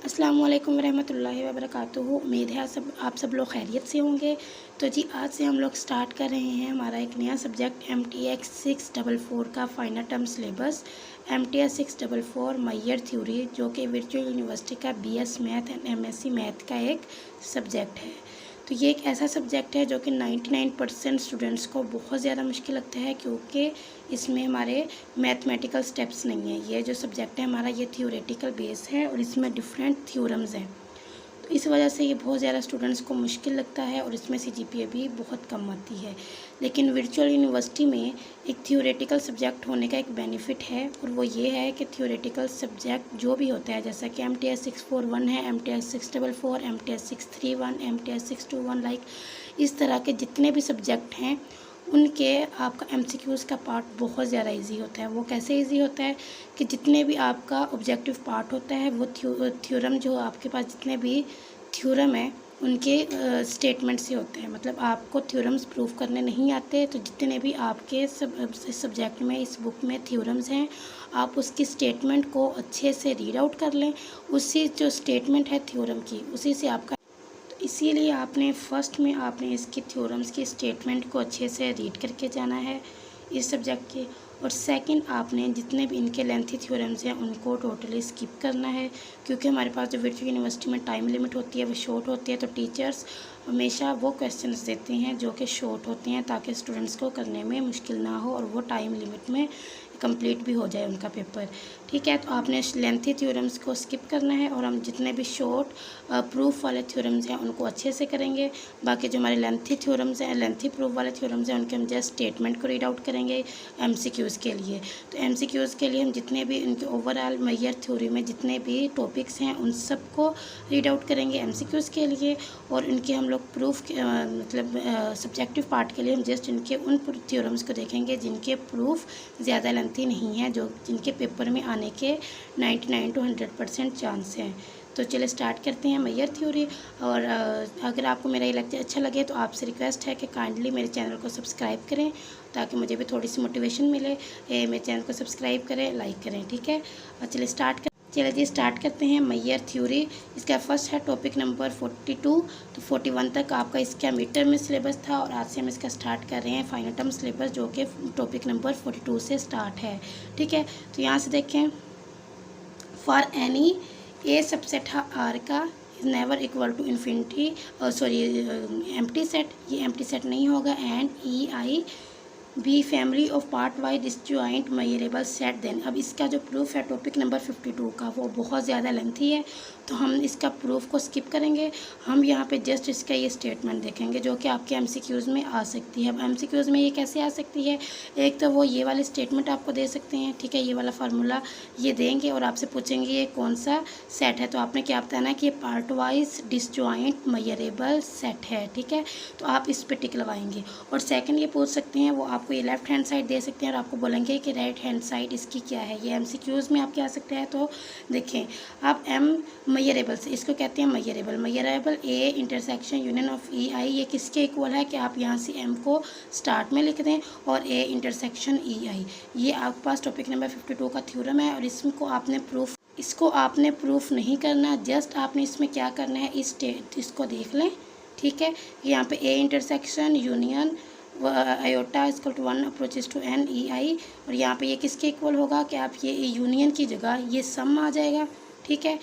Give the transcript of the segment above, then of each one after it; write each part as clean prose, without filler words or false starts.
अस्सलामु अलैकुम रहमतुल्लाहि व बरकातुहू। उम्मीद है आप सब लोग खैरियत से होंगे। तो जी आज से हम लोग स्टार्ट कर रहे हैं हमारा एक नया सब्जेक्ट MTS 644 का final term syllabus. MTS 644 measure theory, जो कि वर्चुअल यूनिवर्सिटी का BS math and MSc math का एक सब्जेक्ट है। तो ये एक ऐसा सब्जेक्ट है जो कि 99% स्टूडेंट्स को बहुत ज़्यादा मुश्किल लगता है, क्योंकि इसमें हमारे मैथमेटिकल स्टेप्स नहीं है। ये जो सब्जेक्ट है हमारा, ये थियोरेटिकल बेस है और इसमें डिफरेंट थ्योरम्स हैं। तो इस वजह से ये बहुत ज़्यादा स्टूडेंट्स को मुश्किल लगता है और इसमें CGPA भी बहुत कम आती है। लेकिन वर्चुअल यूनिवर्सिटी में एक थियोरेटिकल सब्जेक्ट होने का एक बेनिफिट है, और वो ये है कि थियोरेटिकल सब्जेक्ट जो भी होता है, जैसा कि MTS 641 है, MTS 644, MTS 631, MTS 621, लाइक इस तरह के जितने भी सब्जेक्ट हैं उनके आपका MCQs का पार्ट बहुत ज़्यादा इजी होता है। वो कैसे इजी होता है कि जितने भी आपका ऑब्जेक्टिव पार्ट होता है, वो थ्योरम जो आपके पास जितने भी थ्योरम है उनके स्टेटमेंट से होते हैं। मतलब आपको थ्योरम्स प्रूव करने नहीं आते, तो जितने भी आपके सब्जेक्ट में इस बुक में थ्योरम्स हैं, आप उसकी स्टेटमेंट को अच्छे से रीड आउट कर लें। उसी जो स्टेटमेंट है थ्योरम की, उसी से आपका, इसीलिए आपने फर्स्ट में आपने इसकी थ्योरम्स की स्टेटमेंट को अच्छे से रीड करके जाना है इस सब्जेक्ट के। और सेकंड, आपने जितने भी इनके लेंथी थ्योरम्स हैं उनको टोटली स्किप करना है, क्योंकि हमारे पास जो वर्चुअल यूनिवर्सिटी में टाइम लिमिट होती है वो शॉर्ट होती है। तो टीचर्स हमेशा वो क्वेश्चंस देते हैं जो कि शॉर्ट होते हैं, ताकि स्टूडेंट्स को करने में मुश्किल ना हो और वो टाइम लिमिट में कंप्लीट भी हो जाए उनका पेपर। ठीक है, तो आपने लेंथी थ्योरम्स को स्किप करना है और हम जितने भी शॉर्ट प्रूफ वाले थ्योरम्स हैं उनको अच्छे से करेंगे। बाकी जो हमारे लेंथी थ्योरम्स हैं, लेंथी प्रूफ वाले थ्योरम्स हैं, उनके हम जस्ट स्टेटमेंट को रीड आउट करेंगे MCQs के लिए। तो MCQs के लिए हम जितने भी इनके ओवरऑल मैयर थ्योरी में जितने भी टॉपिक्स हैं उन सबको रीड आउट करेंगे MCQs के लिए। और इनके हम लोग प्रूफ मतलब सब्जेक्टिव पार्ट के लिए हम जस्ट इनके उन थ्योरम्स को देखेंगे जिनके प्रूफ ज़्यादा लेंथी नहीं है, जो जिनके पेपर में आने के 99 to 100% चांस हैं। तो चलिए स्टार्ट करते हैं मैयर थ्योरी। और अगर आपको मेरा ये लेक्चर अच्छा लगे तो आपसे रिक्वेस्ट है कि काइंडली मेरे चैनल को सब्सक्राइब करें, ताकि मुझे भी थोड़ी सी मोटिवेशन मिले। मेरे चैनल को सब्सक्राइब करें, लाइक करें, ठीक है। और चलिए जी स्टार्ट करते हैं मैयर थ्योरी। इसका फर्स्ट है टॉपिक नंबर 42। तो 41 तक आपका इसका मिड टर्म में सिलेबस था, और आज से हम इसका स्टार्ट कर रहे हैं फाइनल टर्म सिलेबस, जो कि टॉपिक नंबर 42 से स्टार्ट है। ठीक है, तो यहाँ से देखें, for any A subset R का is never equal to infinity, sorry empty set, ये एम्प्टी सेट नहीं होगा। And EI B family of part wise disjoint measurable set. Then अब इसका जो प्रूफ है टॉपिक नंबर 52 का, वो बहुत ज़्यादा लेंथी है, तो हम इसका प्रूफ को स्किप करेंगे। हम यहाँ पे जस्ट इसका ये स्टेटमेंट देखेंगे जो कि आपके MCQs में आ सकती है। अब MCQs में ये कैसे आ सकती है, एक तो वो ये वाली स्टेटमेंट आपको दे सकते हैं, ठीक है, ये वाला फार्मूला ये देंगे और आपसे पूछेंगे ये कौन सा सेट है। तो आपने क्या बताना है कि ये part wise disjoint measurable set है, ठीक है। तो आप इस पर टिक लगाएंगे। और सेकेंड ये पूछ सकते हैं, वो आपको ये लेफ्ट हैंड साइड दे सकते हैं और आपको बोलेंगे कि राइट हैंड साइड इसकी क्या है। ये MCQs में आपके आ सकते हैं। तो देखें, आप मेजरेबल से इसको कहते हैं measurable A intersection union of EI, ये किसके इक्वल है कि आप यहाँ से M को स्टार्ट में लिख दें और ए इंटरसेक्शन EI। ये आपके पास टॉपिक नंबर 52 का थ्योरम है, और इसको आपने प्रूफ नहीं करना, जस्ट आपने इसमें क्या करना है, इसको देख लें, ठीक है। यहाँ पे A intersection union iota equal to 1 approaches to N EI, और यहाँ पे ये किसके इक्वल होगा कि आप ये यूनियन की जगह ये सम आ जाएगा, ठीक है।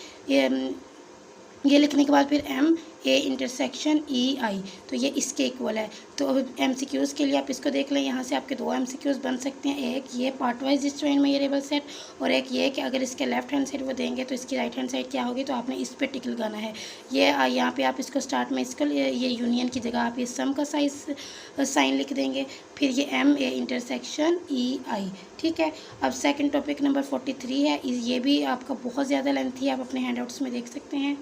ये लिखने के बाद फिर M A इंटरसेक्शन EI, तो ये इसके इक्वल है। तो MCQs के लिए आप इसको देख लें, यहाँ से आपके दो MCQs बन सकते हैं, एक ये part wise disjoint measurable set, और एक ये कि अगर इसके लेफ्ट हैंड साइड वो देंगे तो इसकी राइट हैंड साइड क्या होगी, तो आपने इस पर टिक लगाना है। ये यहाँ पे आप इसको स्टार्ट में इसको ये यूनियन की जगह आप ये सम का साइन लिख देंगे, फिर ये M A इंटरसेक्शन EI, ठीक है। अब सेकेंड टॉपिक नंबर 43 है, ये भी आपका बहुत ज़्यादा लेंथी है, आप अपने हैंडआउट्स में देख सकते हैं।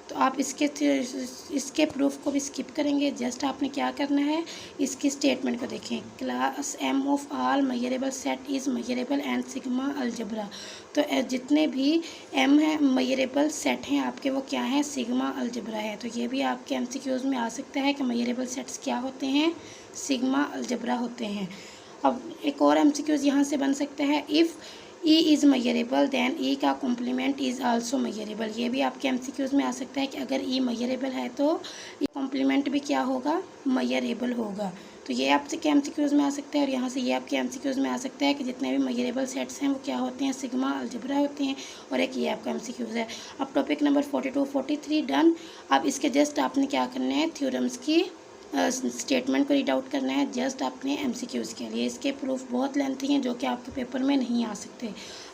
तो आप इसके प्रूफ को भी स्किप करेंगे। जस्ट आपने क्या करना है, इसकी स्टेटमेंट को देखें, class M of all measurable set is measurable and sigma algebra. तो जितने भी M है मेजरेबल सेट हैं आपके, वो क्या हैं, सिग्मा अलजबरा है। तो ये भी आपके MCQs में आ सकता है कि मेजरेबल सेट्स क्या होते हैं, सिग्मा अलजबरा होते हैं। अब एक और MCQs यहाँ से बन सकता है, इफ़ ई इज़ मयरेबल देन ई का कॉम्प्लीमेंट इज़ आल्सो मयरेबल। ये भी आपके एमसीक्यूज़ में आ सकता है कि अगर ई मयरेबल है तो ई कॉम्प्लीमेंट भी क्या होगा, मयरेबल होगा। तो ये आपके एमसीक्यूज़ में आ सकता है और यहाँ से ये आपके एमसीक्यूज़ में आ सकता है कि जितने भी मयरेबल सेट्स हैं वो क्या होते हैं, सिग्मा अलजेब्रा होते हैं। और एक ये आपका एमसीक्यूज़ है। अब टॉपिक नंबर 42 43 डन। अब इसके जस्ट आपने क्या करना है, थ्योरम्स की स्टेटमेंट को रीड आउट करना है जस्ट अपने एमसीक्यूज़ के लिए। इसके प्रूफ बहुत लेंथी हैं जो कि आपके पेपर में नहीं आ सकते।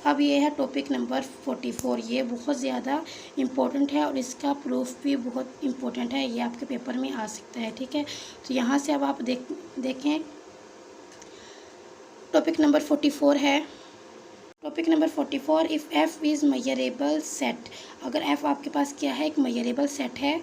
अब ये है टॉपिक नंबर 44। ये बहुत ज़्यादा इम्पोर्टेंट है और इसका प्रूफ भी बहुत इम्पोर्टेंट है, ये आपके पेपर में आ सकता है। ठीक है, तो यहाँ से अब आप देखें टॉपिक नंबर 44 है। Topic number 44, if F is measurable set. अगर एफ़ आपके पास क्या है, एक मयरेबल सेट है,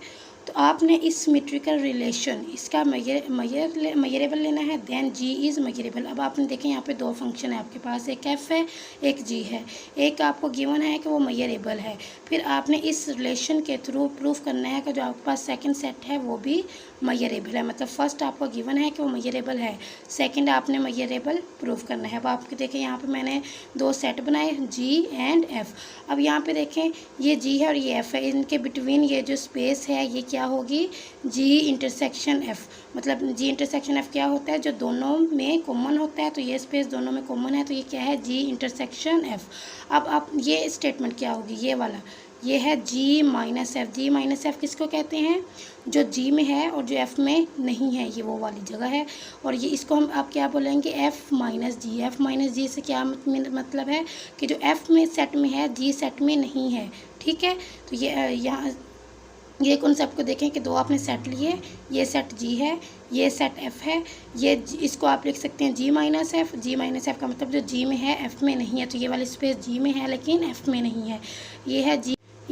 तो आपने इस सिमेट्रिकल रिलेशन इसका मयरेबल लेना है। Then G is measurable. अब आपने देखें यहाँ पे दो फंक्शन है आपके पास, एक एफ़ है एक जी है। एक आपको गिवन है कि वो मयरेबल है, फिर आपने इस रिलेशन के थ्रू प्रूफ करना है कि जो आपके पास सेकंड सेट है वो भी मयरेबल है। मतलब फर्स्ट आपको गिवन है कि वो मयरेबल है, सेकंड आपने मयरेबल प्रूफ करना है। अब आपके देखें यहाँ पे मैंने दो सेट बनाए, जी एंड एफ़। अब यहाँ पे देखें ये जी है और ये एफ़ है, इनके बिटवीन ये जो स्पेस है ये क्या होगी, जी इंटरसेक्शन एफ़। मतलब जी इंटरसेक्शन एफ़ क्या होता है, जो दोनों में कॉमन होता है। तो ये स्पेस दोनों में कॉमन है, तो ये क्या है, जी इंटरसेक्शन एफ़। अब आप ये स्टेटमेंट क्या होगी, ये वाला, ये है जी माइनस एफ़। जी माइनस एफ़ किसको कहते हैं, जो जी में है और जो एफ़ में नहीं है, ये वो वाली जगह है। और ये इसको हम आप क्या बोलेंगे, एफ़ माइनस जी। एफ़ माइनस जी से क्या मतलब है कि जो एफ़ में सेट में है जी सेट में नहीं है। ठीक है, तो ये यहाँ ये कॉन्सेप्ट को देखें कि दो आपने सेट लिए, ये सेट जी है, ये सेट एफ़ है। ये इसको आप लिख सकते हैं जी माइनस एफ़। जी माइनस एफ़ का मतलब जो जी में है एफ़ में नहीं है। तो ये वाली स्पेस जी में है लेकिन एफ़ में नहीं है। ये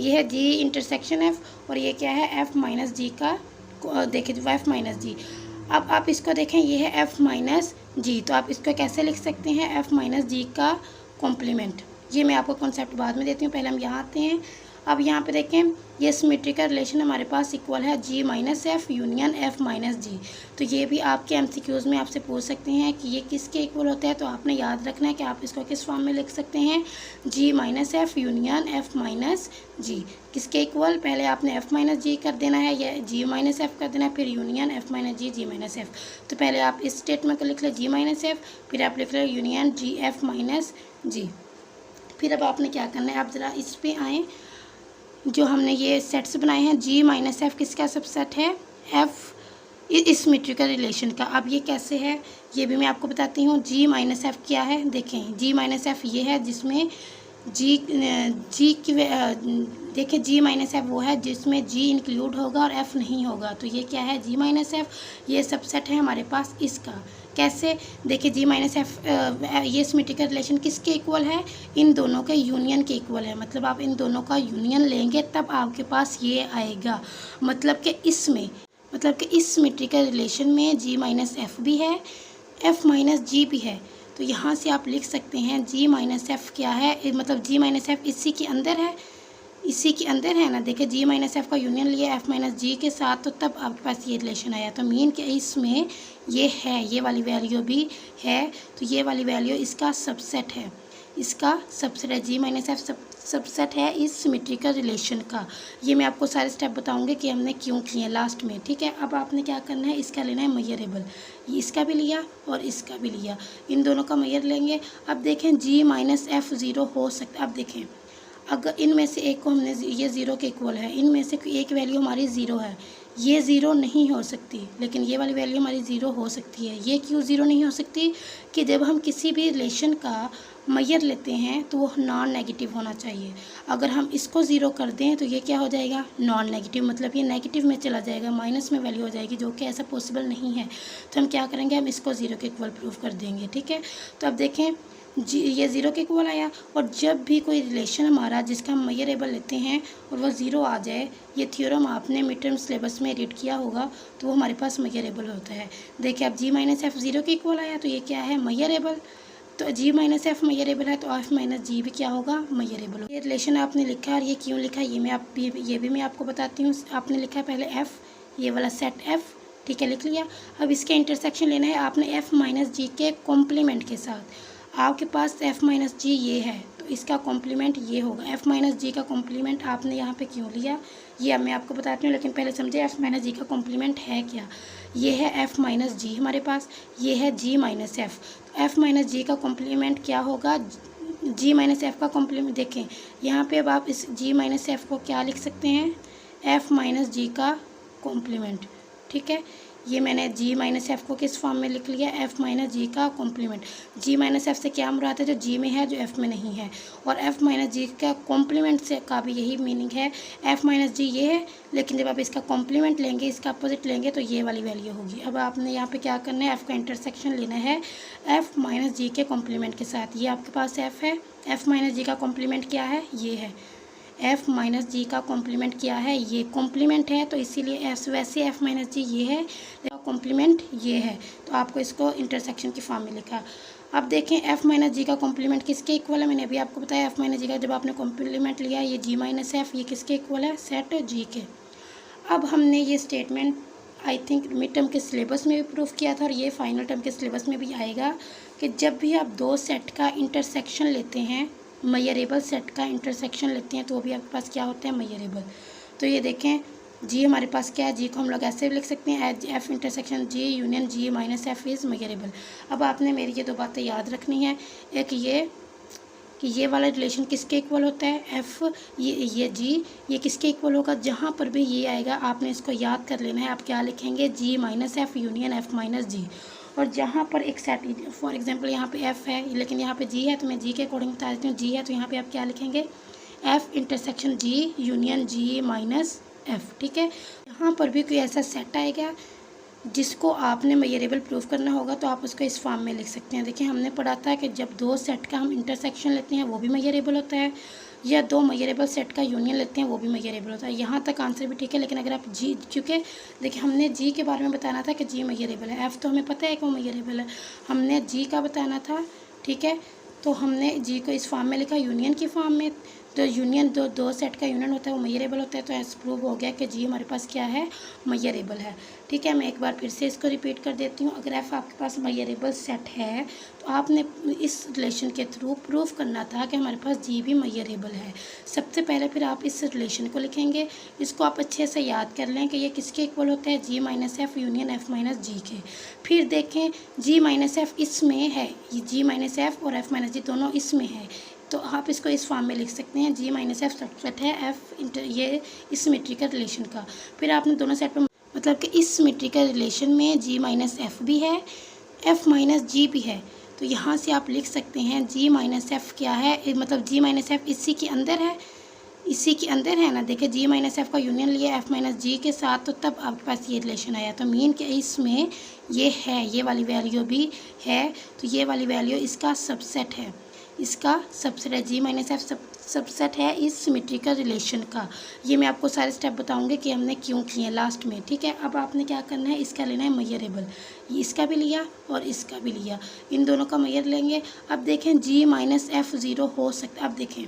है जी इंटरसेक्शन एफ़ और ये क्या है, एफ़ माइनस जी का देखें जो एफ़ माइनस जी। अब आप इसको देखें, ये है एफ़ माइनस जी, तो आप इसको कैसे लिख सकते हैं, एफ़ माइनस जी का कॉम्प्लीमेंट। ये मैं आपको कॉन्सेप्ट बाद में देती हूँ, पहले हम यहाँ आते हैं। अब यहाँ पे देखें ये सिमेट्रिकल रिलेशन हमारे पास इक्वल है G minus F union F minus G. तो ये भी आपके एमसीक्यूज़ में आपसे पूछ सकते हैं कि ये किसके इक्वल होता है। तो आपने याद रखना है कि आप इसको किस फॉर्म में लिख सकते हैं, G minus F union F minus G. किसके इक्वल, पहले आपने एफ़ माइनस जी कर देना है या जी माइनस एफ़ कर देना है, फिर यूनियन एफ़ माइनस जी, जी माइनस एफ़। तो पहले आप इस स्टेटमेंट को लिख लें जी माइनस एफ़, फिर आप लिख लें यूनियन जी एफ़ माइनस जी। फिर अब आपने क्या करना है, आप ज़रा इस पर आएँ, जो हमने ये सेट्स बनाए हैं, जी माइनस एफ़ किसका सबसेट है, एफ़ इस सिमेट्रिकल रिलेशन का। अब ये कैसे है ये भी मैं आपको बताती हूँ। जी माइनस एफ़ क्या है, देखें जी माइनस एफ़ ये है जिसमें जी की देखिए जी माइनस एफ़ वो है जिसमें जी इंक्लूड होगा और एफ़ नहीं होगा। तो ये क्या है, जी माइनस एफ़, ये सबसेट है हमारे पास इसका। कैसे, देखिए जी माइनस एफ़ ये सिमेट्रिकल रिलेशन किसके इक्वल है, इन दोनों के यूनियन के इक्वल है। मतलब आप इन दोनों का यूनियन लेंगे तब आपके पास ये आएगा। मतलब कि इस सिमेट्रिकल रिलेशन में जी माइनस एफ़ भी है, एफ़ माइनस जी भी है। तो यहाँ से आप लिख सकते हैं जी माइनस एफ़ क्या है, मतलब जी माइनस एफ़ इसी के अंदर है, इसी के अंदर है ना। देखिए जी माइनस एफ़ का यूनियन लिया एफ़ माइनस जी के साथ, तो तब आपके पास ये रिलेशन आया। तो मीन के इसमें ये है, ये वाली वैल्यू भी है, तो ये वाली वैल्यू इसका सबसेट है, इसका सबसेट है। जी माइनस एफ़ सबसेट है इस सिमेट्रिकल रिलेशन का। ये मैं आपको सारे स्टेप बताऊंगी कि हमने क्यों किए लास्ट में। ठीक है, अब आपने क्या करना है, इसका लेना है मयरेबल, इसका भी लिया और इसका भी लिया, इन दोनों का मयर लेंगे। अब देखें जी माइनस एफ़ ज़ीरो हो सकता है। अब देखें अगर इनमें से एक को हमने, ये ज़ीरो के इक्वल है, इनमें से एक वैल्यू हमारी ज़ीरो है, ये ज़ीरो नहीं हो सकती, लेकिन ये वाली वैल्यू हमारी ज़ीरो हो सकती है। ये क्यों ज़ीरो नहीं हो सकती, कि जब हम किसी भी रिलेशन का मयर लेते हैं तो वो नॉन नेगेटिव होना चाहिए। अगर हम इसको ज़ीरो कर दें तो ये क्या हो जाएगा, नॉन नेगेटिव, मतलब ये नेगेटिव में चला जाएगा, माइनस में वैल्यू हो जाएगी, जो कि ऐसा पॉसिबल नहीं है। तो हम क्या करेंगे, हम इसको ज़ीरो के इक्वल प्रूफ कर देंगे। ठीक है, तो अब देखें जी ये ज़ीरो के इक्वल आया, और जब भी कोई रिलेशन हमारा जिसका हम मयरेबल लेते हैं और वह ज़ीरो आ जाए, ये थ्योरम आपने मिड टर्म सिलेबस में रीड किया होगा, तो वो हमारे पास मयरेबल होता है। देखिए अब जी माइनस एफ़ ज़ीरो के इक्वल आया, तो ये क्या है, मयरेबल। तो जी माइनस एफ़ मयरेबल है, तो एफ़ माइनस जी भी क्या होगा, मयरेबल होगा। ये रिलेशन आपने लिखा है और ये क्यों लिखा है ये भी मैं आपको बताती हूँ। आपने लिखा है पहले एफ़, ये वाला सेट एफ़, ठीक है, लिख लिया। अब इसके इंटरसेक्शन लेना है आपने एफ़ माइनस जी के कॉम्प्लीमेंट के साथ। आपके पास एफ़ माइनस जी ये है, तो इसका कॉम्प्लीमेंट ये होगा। एफ़ माइनस जी का कॉम्प्लीमेंट आपने यहाँ पे क्यों लिया ये अब मैं आपको बताती हूँ, लेकिन पहले समझे एफ़ माइनस जी का कॉम्प्लीमेंट है क्या। ये है एफ़ माइनस जी हमारे पास, ये है जी माइनस एफ़। तो एफ़ माइनस जी का कॉम्प्लीमेंट क्या होगा, जी माइनस एफ़ का कॉम्प्लीमेंट। देखें यहाँ पे अब आप इस जी माइनस एफ़ को क्या लिख सकते हैं, एफ़ माइनस जी का कॉम्प्लीमेंट। ठीक है, ये मैंने जी माइनस एफ़ को किस फॉर्म में लिख लिया, एफ़ माइनस जी का कॉम्प्लीमेंट। जी माइनस एफ़ से क्या मुराद है, जो जी में है जो एफ़ में नहीं है, और एफ़ माइनस जी का कॉम्प्लीमेंट से का भी यही मीनिंग है। एफ़ माइनस जी ये है, लेकिन जब आप इसका कॉम्प्लीमेंट लेंगे, इसका अपोजिट लेंगे तो ये वाली वैल्यू होगी। अब आपने यहाँ पे क्या करना है, एफ़ का इंटरसेक्शन लेना है एफ़ माइनस जी के कॉम्प्लीमेंट के साथ। ये आपके पास एफ़ है, एफ़ माइनस जी का कॉम्प्लीमेंट क्या है, ये है। एफ़ माइनस जी का कॉम्प्लीमेंट क्या है, ये कॉम्प्लीमेंट है, तो इसीलिए एफ वैसे एफ़ माइनस जी ये है, कॉम्प्लीमेंट ये है, तो आपको इसको इंटरसेक्शन की फॉर्म में लिखा। अब देखें एफ़ माइनस जी का कॉम्प्लीमेंट किसके इक्वल है, मैंने अभी आपको बताया एफ़ माइनस जी का जब आपने कॉम्प्लीमेंट लिया ये जी माइनस एफ़, ये किसके इक्वल है, सेट जी के। अब हमने ये statement I think mid term के सिलेबस में भी प्रूफ किया था, और ये फाइनल टर्म के सिलेबस में भी आएगा कि जब भी आप दो सेट का इंटरसेक्शन लेते हैं, मेजरेबल सेट का इंटरसेक्शन लेते हैं, तो वो भी आपके पास क्या होता है, मेजरेबल। तो ये देखें जी हमारे पास क्या है, जी को हम लोग ऐसे भी लिख सकते हैं as F intersection G union G minus F is measurable. अब आपने मेरी ये दो बातें याद रखनी है, एक ये कि ये वाला रिलेशन किसके इक्वल होता है, एफ़ ये जी ये किसके इक्वल होगा, जहाँ पर भी ये आएगा आपने इसको याद कर लेना है। आप क्या लिखेंगे, G minus F union F minus G. और जहाँ पर एक सेट, फॉर एग्जांपल यहाँ पे एफ़ है लेकिन यहाँ पे जी है, तो मैं जी के अकॉर्डिंग बता देती हूँ, जी है तो यहाँ पे आप क्या लिखेंगे, F intersection G union G minus F. ठीक है, यहाँ पर भी कोई ऐसा सेट आएगा जिसको आपने मेजरेबल प्रूफ करना होगा, तो आप उसको इस फॉर्म में लिख सकते हैं। देखिए हमने पढ़ा था कि जब दो सेट का हम इंटरसेक्शन लेते हैं वो भी मेजरेबल होता है, या दो मेजरेबल सेट का यूनियन लेते हैं वो भी मेजरेबल होता है। यहाँ तक आंसर भी ठीक है, लेकिन अगर आप जी, क्योंकि देखिए हमने जी के बारे में बताना था कि जी मेजरेबल है, एफ़ तो हमें पता है कि वो मेजरेबल है, हमने जी का बताना था। ठीक है, तो हमने जी को इस फॉर्म में लिखा यूनियन की फॉर्म में। तो यूनियन दो सेट का यूनियन होता है वो मेजरेबल होता है, तो ऐसा प्रूव हो गया कि जी हमारे पास क्या है, मेजरेबल है। ठीक है, मैं एक बार फिर से इसको रिपीट कर देती हूँ। अगर एफ आपके पास मेजरेबल सेट है तो आपने इस रिलेशन के थ्रू प्रूफ करना था कि हमारे पास जी भी मेजरेबल है। सबसे पहले फिर आप इस रिलेशन को लिखेंगे, इसको आप अच्छे से याद कर लें कि ये किसके इक्वल होता है, G minus F union F minus G के। फिर देखें जी माइनस एफ़ इसमें है, ये जी माइनस एफ़ और एफ़ माइनस जी दोनों इसमें है, तो आप इसको इस फॉर्म में लिख सकते हैं, जी माइनस एफ़ सबसेट है एफ़ इंटर ये इस सिमेट्रिकल रिलेशन का। फिर आपने दोनों सेट पर मतलब कि इस सिमेट्रिकल रिलेशन में जी माइनस एफ़ भी है, एफ़ माइनस जी भी है, तो यहाँ से आप लिख सकते हैं जी माइनस एफ़ क्या है, मतलब जी माइनस एफ़ इसी के अंदर है, इसी के अंदर है ना। देखिए जी माइनस एफ़ का यूनियन लिया एफ़ माइनस जी के साथ, तो तब आपके पास ये रिलेशन आया। तो मीन कि इसमें ये है, ये वाली वैल्यू भी है, तो ये वाली वैल्यू इसका सबसेट है, इसका सबसेट है, जी माइनस एफ़ सबसेट है इस सिमेट्रिकल रिलेशन का। ये मैं आपको सारे स्टेप बताऊंगी कि हमने क्यों किए लास्ट में। ठीक है, अब आपने क्या करना है, इसका लेना है मेजरेबल, इसका भी लिया और इसका भी लिया, इन दोनों का मेजर लेंगे। अब देखें जी माइनस एफ़ ज़ीरो हो सकता है। अब देखें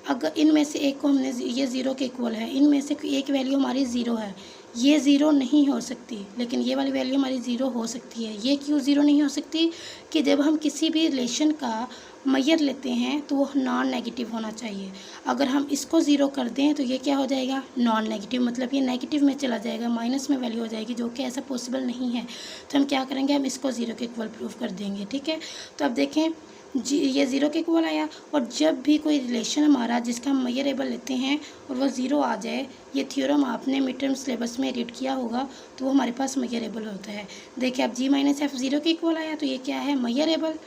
अगर इनमें से एक को हमने ये ज़ीरो के इक्वल है, इनमें से एक वैल्यू हमारी ज़ीरो है, ये ज़ीरो नहीं हो सकती, लेकिन ये वाली वैल्यू हमारी ज़ीरो हो सकती है। ये क्यों ज़ीरो नहीं हो सकती, कि जब हम किसी भी रिलेशन का मेजर लेते हैं तो वो नॉन नेगेटिव होना चाहिए। अगर हम इसको ज़ीरो कर दें तो ये क्या हो जाएगा, नॉन नेगेटिव, मतलब ये नेगेटिव में चला जाएगा, माइनस में वैल्यू हो जाएगी, जो कि ऐसा पॉसिबल नहीं है। तो हम क्या करेंगे, हम इसको ज़ीरो के इक्वल प्रूफ कर देंगे। ठीक है, तो अब देखें जी ये ज़ीरो के इक्वल आया, और जब भी कोई रिलेशन हमारा जिसका हम मेजरेबल लेते हैं और वो ज़ीरो आ जाए, ये थ्योरम आपने मिड टर्म सिलेबस में रीड किया होगा, तो वो हमारे पास मेजरेबल होता है। देखिए अब जी माइनस एफ़ ज़ीरो के इक्वल आया, तो ये क्या है, मेजरेबल।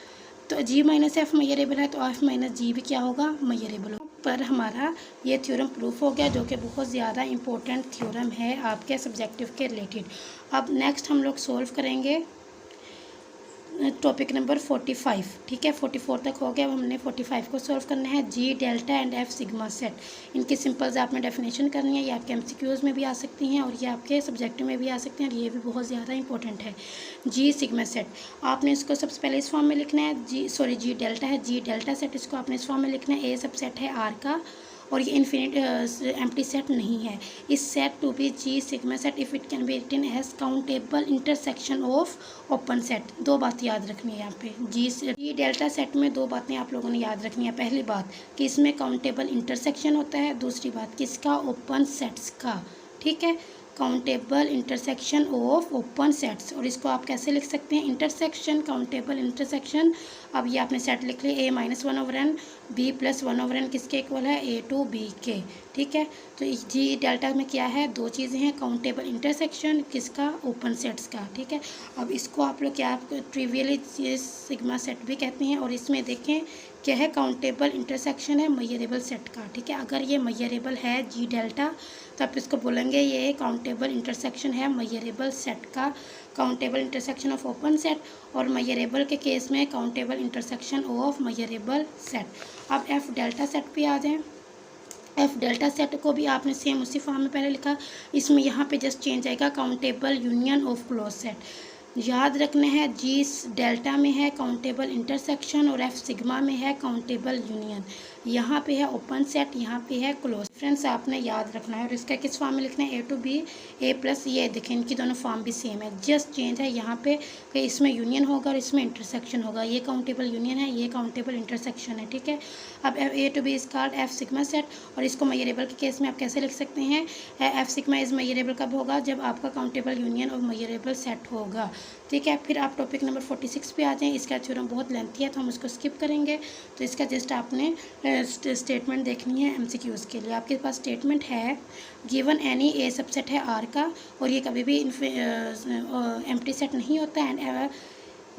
तो जी माइनस एफ़ मेजरेबल है, तो एफ़ माइनस जी भी क्या होगा, मेजरेबल होगा। पर हमारा ये थ्योरम प्रूफ हो गया, जो कि बहुत ज़्यादा इंपॉर्टेंट थ्योरम है आपके सब्जेक्टिव के रिलेटेड। अब नेक्स्ट हम लोग सोल्व करेंगे टॉपिक नंबर 45। ठीक है, 44 तक हो गया, अब हमने 45 को सॉल्व करना है। G delta and F sigma set, इनकी सिंपल आपने डेफिनेशन करनी है, ये आपके एमसीक्यूज़ में भी आ सकती हैं और ये आपके सब्जेक्ट में भी आ सकते हैं, और ये भी बहुत ज़्यादा इंपॉर्टेंट है। जी सिग्मा सेट आपने इसको सबसे पहले इस फॉर्म में लिखना है, जी डेल्टा है, जी डेल्टा सेट इसको आपने इस फॉर्म में लिखना है, ए सबसेट है आर का और ये इन्फिनिट एम्प्टी सेट नहीं है। Is said to be G sigma set if it can be written as countable intersection of open set. दो बात याद रखनी है यहाँ पे, जी डेल्टा सेट में दो बातें आप लोगों ने याद रखनी है। पहली बात कि इसमें काउंटेबल इंटरसेक्शन होता है, दूसरी बात किसका, ओपन सेट्स का। ठीक है, countable intersection of open sets. और इसको आप कैसे लिख सकते हैं, इंटरसेक्शन, काउंटेबल इंटरसेक्शन। अब ये आपने सेट लिख लिया, a-1/n b+1/n किसके इक्वल है, a to b के। ठीक है, तो जी डेल्टा में क्या है, दो चीज़ें हैं, काउंटेबल इंटरसेक्शन किसका, ओपन सेट्स का। ठीक है, अब इसको आप लोग क्या ट्रिवियली सिग्मा सेट भी कहते हैं। और इसमें देखें क्या है, काउंटेबल इंटरसेक्शन है मेजरेबल सेट का। ठीक है, अगर ये मेजरेबल है जी डेल्टा तो आप इसको बोलेंगे ये काउंटेबल इंटरसेक्शन है मेजरेबल सेट का, countable intersection of open set. और मेजरेबल के केस में countable intersection of measurable set. अब एफ डेल्टा सेट पे आ जाएं। एफ डेल्टा सेट को भी आपने सेम उसी फॉर्म में पहले लिखा, इसमें यहाँ पे जस्ट चेंज आएगा, countable union of close set. याद रखना है जी डेल्टा में है काउंटेबल इंटरसेक्शन और एफ सिग्मा में है काउंटेबल यूनियन। यहाँ पे है ओपन सेट, यहाँ पे है क्लोज। फ्रेंड्स आपने याद रखना है। और इसका किस फॉर्म में लिखना है, ए टू बी a+, ये देखें इनकी दोनों फॉर्म भी सेम है, जस्ट चेंज है यहाँ पे कि इसमें यूनियन होगा और इसमें इंटरसेक्शन होगा। ये काउंटेबल यूनियन है, ये काउंटेबल इंटरसेक्शन है। ठीक है, अब A to B is called F sigma set. और इसको मेजरेबल के केस में आप कैसे लिख सकते हैं, एफ सिग्मा इज मेजरेबल कब होगा, जब आपका काउंटेबल यूनियन और मेजरेबल सेट होगा। ठीक है, फिर आप टॉपिक नंबर 46 पे आ जाएं। इसका थ्योरम बहुत लेंथी है तो हम उसको स्किप करेंगे। तो इसका जस्ट आपने स्टेटमेंट देखनी है MCQs के लिए। आपके पास स्टेटमेंट है, गिवन एनी ए सबसेट है आर का, और ये कभी भी एम्प्टी सेट नहीं होता। And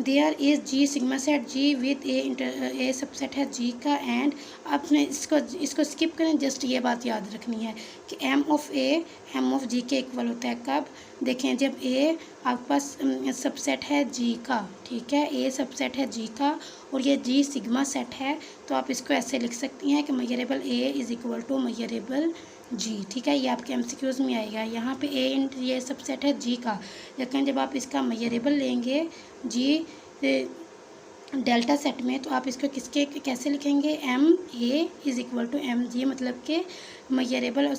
there is G sigma set G with a subset है जी का। एंड आपने इसको स्किप करें, जस्ट ये बात याद रखनी है कि M of A M of G के इक्वल होता है कब, देखें जब ए आपके पास सबसेट है जी का। ठीक है, ए सबसेट है जी का और ये जी सिग्मा सेट है, तो आप इसको ऐसे लिख सकती हैं कि measurable A is equal to measurable G. ठीक है, ये आपके MCQs में आएगा। यहाँ पे ए इंट ये सबसेट है जी का, लेकिन जब आप इसका मेजरेबल लेंगे जी डेल्टा सेट में तो आप इसको किसके कैसे लिखेंगे, M A is equal to M G, मतलब कि measurable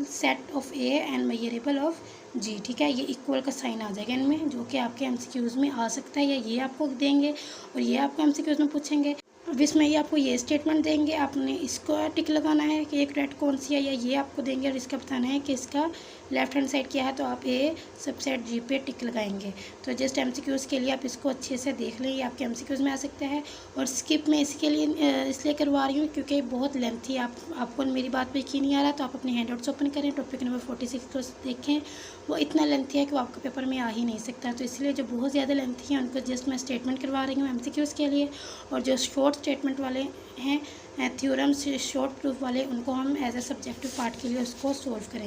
set of A and measurable of G. ठीक है, ये इक्वल का साइन आ जाएगा इनमें, जो कि आपके MCQs में आ सकता है, या ये आपको देंगे और ये आपको MCQs में पूछेंगे। अब इसमें ये आपको ये स्टेटमेंट देंगे, आपने इसको टिक लगाना है कि एक करेक्ट कौन सी है, या ये आपको देंगे और इसका बताना है कि इसका लेफ्ट हैंड साइड क्या है, तो आप ए सबसेट जी पे टिक लगाएंगे। तो जस्ट MCQs के लिए आप इसको अच्छे से देख लें, ये आपके MCQs में आ सकता है। और स्किप मैं इसके लिए इसलिए करवा रही हूँ क्योंकि बहुत लेंथी, आपको मेरी बात पे यकीन नहीं आ रहा तो आप अपने हैंडआउट्स ओपन करें, टॉपिक नंबर 46 को देखें। वो इतना लेंथी है कि वो आपके पेपर में आ ही नहीं सकता, तो इसलिए जो बहुत ज़्यादा लेंथी है उनको जस्ट मैं स्टेटमेंट करवा रही हूँ MCQs के लिए। और जो शॉर्ट स्टेटमेंट वाले हैं, थ्योरम शॉर्ट प्रूफ वाले, उनको हम एज ए सब्जेक्टिव पार्ट के लिए उसको सोल्व करेंगे।